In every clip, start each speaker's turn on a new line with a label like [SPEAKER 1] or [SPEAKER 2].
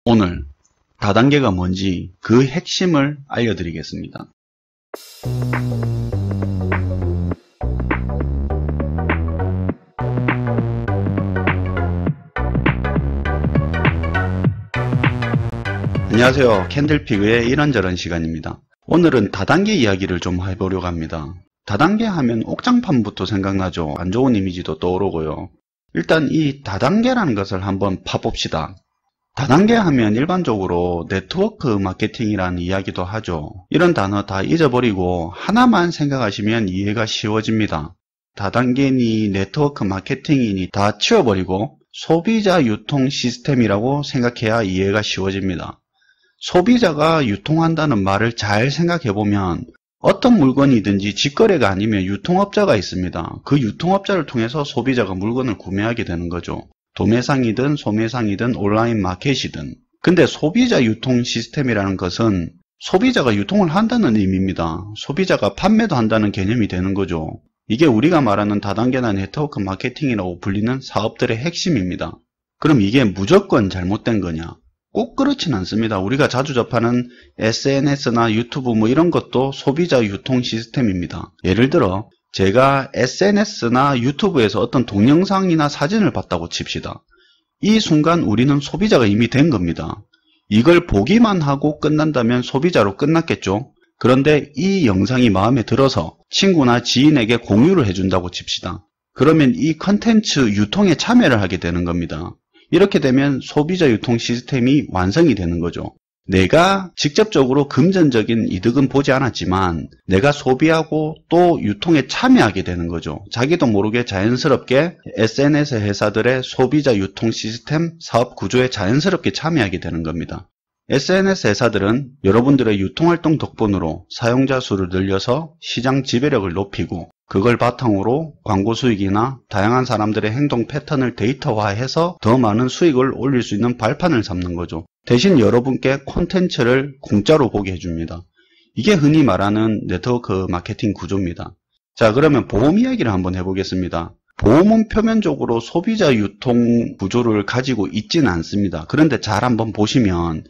[SPEAKER 1] 오늘 다단계가 뭔지 그 핵심을 알려드리겠습니다. 안녕하세요. 캔들피그의 이런저런 시간입니다. 오늘은 다단계 이야기를 좀 해보려고 합니다. 다단계 하면 옥장판부터 생각나죠. 안 좋은 이미지도 떠오르고요. 일단 이 다단계라는 것을 한번 파봅시다. 다단계 하면 일반적으로 네트워크 마케팅이라는 이야기도 하죠. 이런 단어 다 잊어버리고 하나만 생각하시면 이해가 쉬워집니다. 다단계니 네트워크 마케팅이니 다 치워버리고 소비자 유통 시스템이라고 생각해야 이해가 쉬워집니다. 소비자가 유통한다는 말을 잘 생각해보면 어떤 물건이든지 직거래가 아니면 유통업자가 있습니다. 그 유통업자를 통해서 소비자가 물건을 구매하게 되는 거죠. 도매상이든 소매상이든 온라인 마켓이든. 근데 소비자 유통 시스템이라는 것은 소비자가 유통을 한다는 의미입니다. 소비자가 판매도 한다는 개념이 되는 거죠. 이게 우리가 말하는 다단계나 네트워크 마케팅이라고 불리는 사업들의 핵심입니다. 그럼 이게 무조건 잘못된 거냐? 꼭 그렇진 않습니다. 우리가 자주 접하는 SNS나 유튜브 뭐 이런 것도 소비자 유통 시스템입니다. 예를 들어 제가 SNS나 유튜브에서 어떤 동영상이나 사진을 봤다고 칩시다. 이 순간 우리는 소비자가 이미 된 겁니다. 이걸 보기만 하고 끝난다면 소비자로 끝났겠죠. 그런데 이 영상이 마음에 들어서 친구나 지인에게 공유를 해준다고 칩시다. 그러면 이 컨텐츠 유통에 참여를 하게 되는 겁니다. 이렇게 되면 소비자 유통 시스템이 완성이 되는 거죠. 내가 직접적으로 금전적인 이득은 보지 않았지만 내가 소비하고 또 유통에 참여하게 되는 거죠. 자기도 모르게 자연스럽게 SNS 회사들의 소비자 유통 시스템 사업 구조에 자연스럽게 참여하게 되는 겁니다. SNS 회사들은 여러분들의 유통활동 덕분으로 사용자 수를 늘려서 시장 지배력을 높이고 그걸 바탕으로 광고 수익이나 다양한 사람들의 행동 패턴을 데이터화해서 더 많은 수익을 올릴 수 있는 발판을 삼는 거죠. 대신 여러분께 콘텐츠를 공짜로 보게 해줍니다. 이게 흔히 말하는 네트워크 마케팅 구조입니다. 자, 그러면 보험 이야기를 한번 해보겠습니다. 보험은 표면적으로 소비자 유통 구조를 가지고 있지는 않습니다. 그런데 잘 한번 보시면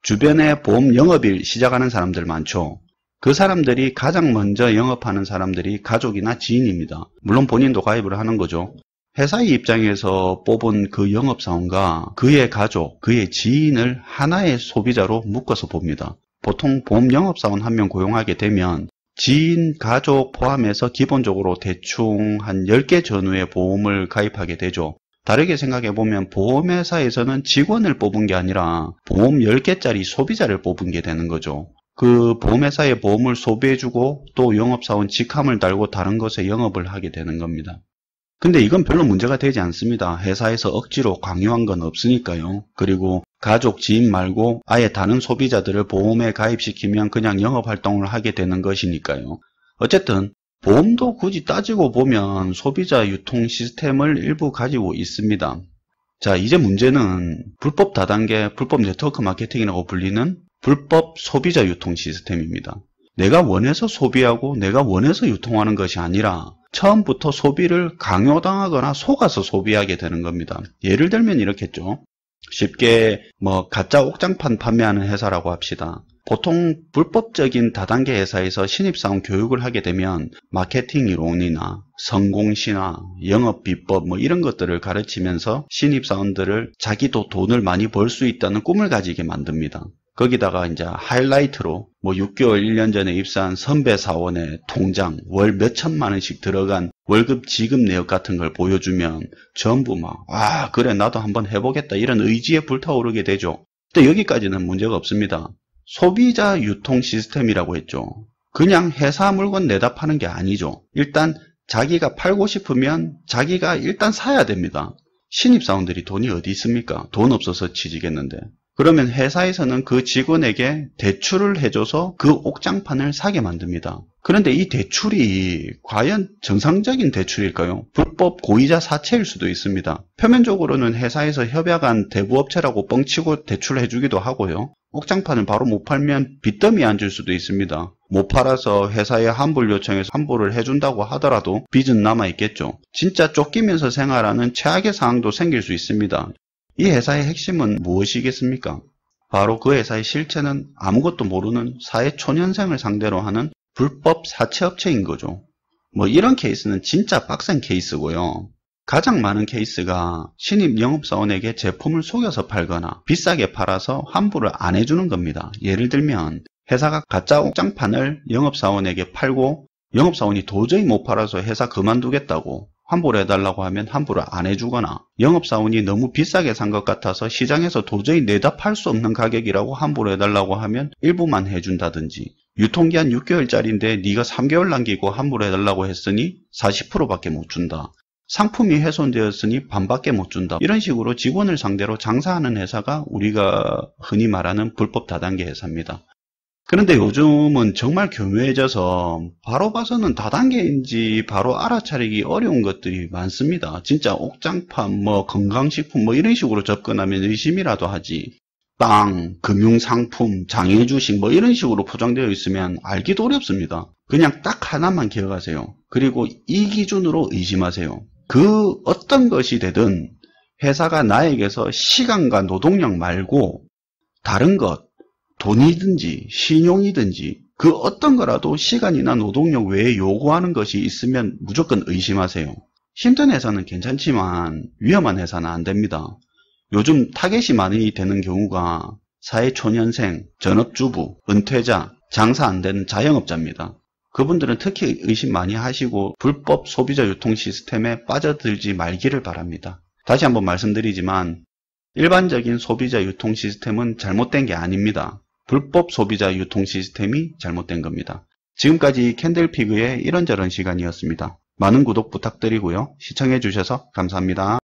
[SPEAKER 1] 주변에 보험 영업일 시작하는 사람들 많죠. 그 사람들이 가장 먼저 영업하는 사람들이 가족이나 지인입니다. 물론 본인도 가입을 하는 거죠. 회사의 입장에서 뽑은 그 영업사원과 그의 가족, 그의 지인을 하나의 소비자로 묶어서 봅니다. 보통 보험 영업사원 한 명 고용하게 되면 지인, 가족 포함해서 기본적으로 대충 한 10개 전후의 보험을 가입하게 되죠. 다르게 생각해보면 보험회사에서는 직원을 뽑은 게 아니라 보험 10개짜리 소비자를 뽑은 게 되는 거죠. 그 보험회사의 보험을 소비해주고 또 영업사원 직함을 달고 다른 것에 영업을 하게 되는 겁니다. 근데 이건 별로 문제가 되지 않습니다. 회사에서 억지로 강요한 건 없으니까요. 그리고 가족, 지인 말고 아예 다른 소비자들을 보험에 가입시키면 그냥 영업활동을 하게 되는 것이니까요. 어쨌든 보험도 굳이 따지고 보면 소비자 유통 시스템을 일부 가지고 있습니다. 자, 이제 문제는 불법 다단계, 불법 네트워크 마케팅이라고 불리는 불법 소비자 유통 시스템입니다. 내가 원해서 소비하고 내가 원해서 유통하는 것이 아니라 처음부터 소비를 강요당하거나 속아서 소비하게 되는 겁니다. 예를 들면 이렇겠죠. 쉽게 가짜 옥장판 판매하는 회사라고 합시다. 보통 불법적인 다단계 회사에서 신입사원 교육을 하게 되면 마케팅 이론이나 성공신화, 영업 비법 이런 것들을 가르치면서 신입사원들을 자기도 돈을 많이 벌 수 있다는 꿈을 가지게 만듭니다. 거기다가 이제 하이라이트로 6개월, 1년 전에 입사한 선배 사원의 통장, 월 몇천만 원씩 들어간 월급 지급 내역 같은 걸 보여주면 전부 그래 나도 한번 해보겠다 이런 의지에 불타오르게 되죠. 근데 여기까지는 문제가 없습니다. 소비자 유통 시스템이라고 했죠. 그냥 회사 물건 내다 파는 게 아니죠. 일단 자기가 팔고 싶으면 자기가 일단 사야 됩니다. 신입사원들이 돈이 어디 있습니까? 돈 없어서 취직했는데. 그러면 회사에서는 그 직원에게 대출을 해줘서 그 옥장판을 사게 만듭니다. 그런데 이 대출이 과연 정상적인 대출일까요? 불법 고의자 사채일 수도 있습니다. 표면적으로는 회사에서 협약한 대부업체라고 뻥치고 대출을 해주기도 하고요. 옥장판을 바로 못 팔면 빚더미에 앉을 수도 있습니다. 못 팔아서 회사에 환불 요청해서 환불을 해준다고 하더라도 빚은 남아있겠죠. 진짜 쫓기면서 생활하는 최악의 상황도 생길 수 있습니다. 이 회사의 핵심은 무엇이겠습니까? 바로 그 회사의 실체는 아무것도 모르는 사회초년생을 상대로 하는 불법 사채업체인 거죠. 뭐 이런 케이스는 진짜 빡센 케이스고요. 가장 많은 케이스가 신입 영업사원에게 제품을 속여서 팔거나 비싸게 팔아서 환불을 안 해주는 겁니다. 예를 들면 회사가 가짜 옥장판을 영업사원에게 팔고 영업사원이 도저히 못 팔아서 회사 그만두겠다고 환불해달라고 하면 환불을 안 해주거나 영업사원이 너무 비싸게 산 것 같아서 시장에서 도저히 내다 팔 수 없는 가격이라고 환불해달라고 하면 일부만 해준다든지 유통기한 6개월짜리인데 네가 3개월 남기고 환불해달라고 했으니 40%밖에 못 준다. 상품이 훼손되었으니 반밖에 못 준다. 이런 식으로 직원을 상대로 장사하는 회사가 우리가 흔히 말하는 불법 다단계 회사입니다. 그런데 요즘은 정말 교묘해져서 바로 봐서는 다단계인지 바로 알아차리기 어려운 것들이 많습니다. 진짜 옥장판, 건강식품 이런 식으로 접근하면 의심이라도 하지. 빵, 금융상품, 장애주식 이런 식으로 포장되어 있으면 알기도 어렵습니다. 그냥 딱 하나만 기억하세요. 그리고 이 기준으로 의심하세요. 그 어떤 것이 되든 회사가 나에게서 시간과 노동력 말고 다른 것, 돈이든지 신용이든지 그 어떤 거라도 시간이나 노동력 외에 요구하는 것이 있으면 무조건 의심하세요. 힘든 회사는 괜찮지만 위험한 회사는 안 됩니다. 요즘 타겟이 많이 되는 경우가 사회초년생, 전업주부, 은퇴자, 장사 안 되는 자영업자입니다. 그분들은 특히 의심 많이 하시고 불법 소비자 유통 시스템에 빠져들지 말기를 바랍니다. 다시 한번 말씀드리지만 일반적인 소비자 유통 시스템은 잘못된 게 아닙니다. 불법 소비자 유통 시스템이 잘못된 겁니다. 지금까지 캔들피그의 이런저런 시간이었습니다. 많은 구독 부탁드리고요. 시청해 주셔서 감사합니다.